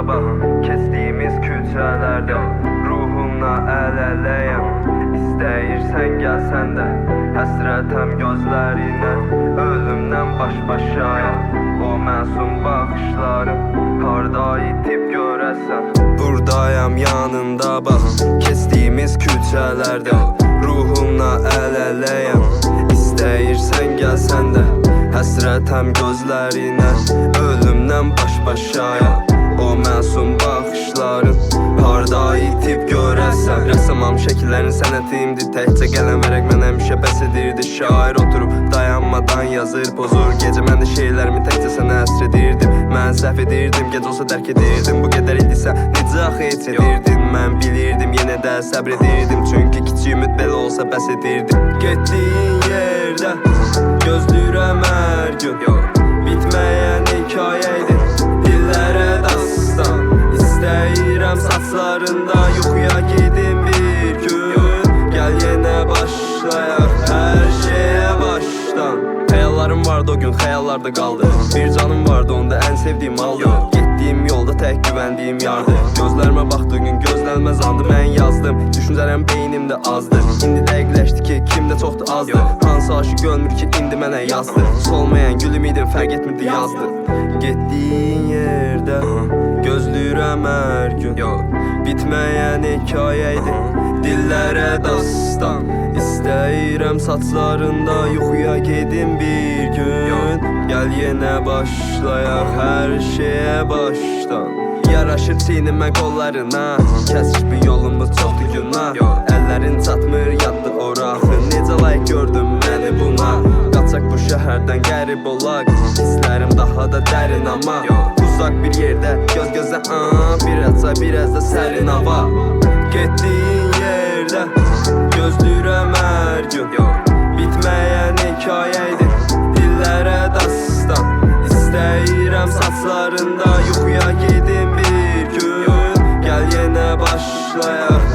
bak, kestiğimiz küçelerde ruhumla el-eleyem. İstəyirsən gəlsən də həsrətəm gözlərinə, ölümdən baş-başayam. O məsum baxışlarım harda itib görəsən. Buradayam yanında bak, kestiğimiz küçelerde ruhumla el-eleyem. İstəyirsən gəlsən də həsrətəm gözlərinə, ölümdən baş-başayam. O məsum baxışların harda itib görəsən. Rəssamam şəkillərin sənətimdir, təkcə qələm verək mən həmişə bəs edirdi. Şair oturub dayanmadan yazır, pozur gecə. Mən də şeylərimi təkcə sənə əsr edirdim. Mən səhv edirdim, gec olsa dərk edirdim. Bu qədər idisə necə axı heç edirdin? Mən bilirdim, yenə də səbr edirdim. Çünki kiçik ümid belə olsa bəs edirdim. Getdiyin yerdə gözləyirəm hər gün, bitməyən hekayəydi, dillərə dastan. İstəyirəm saçlarında yuxuya gedim bir gün. Gəl yenə başlayaq hər şeyə başdan. Xəyallarım vardı o gün, xəyallarda qaldı. Bir canım vardı, onda ən sevdiyim aldı. Getdiyim yolda tək güvəndiyim yardı. Gözlərimə baxdı gün, gözlənilməz andı. Mən yazdım, düşüncələrim beynimdə azdı. İndi dəqiqləşdi ki, kimdə çoxdur azdı. Hansı aşıq ölmür ki, indi mənə yazdı. Solmayan gülüm idim, fərq etmirdi yazdı. Getdiyin yerdə gözləyirəm hər gün, bitməyən hekayəydi, dillərə dastan. İstəyirəm saçlarında yuxuya gedim bir gün. Gəl yenə başlayaq hər şeyə başdan. Yaraşır çiynimə qollarına, kəsiş bir yolumuz çoxdur günah. Əllərin çatmır yaddı oraxı, necə layıq gördün məni buna. Qaçaq bu şəhərdən qərib olaq, hisslərim daha da dərin amma. Uzaq bir yerdə göz-gözə biraz da sərin hava. Getdiyin yerdə gözləyirəm hər gün, bitməyən hekayəydi, dillərə dastan. İstəyirəm saçlarında yuxuya gedim bir gün. Gəl yenə başlayaq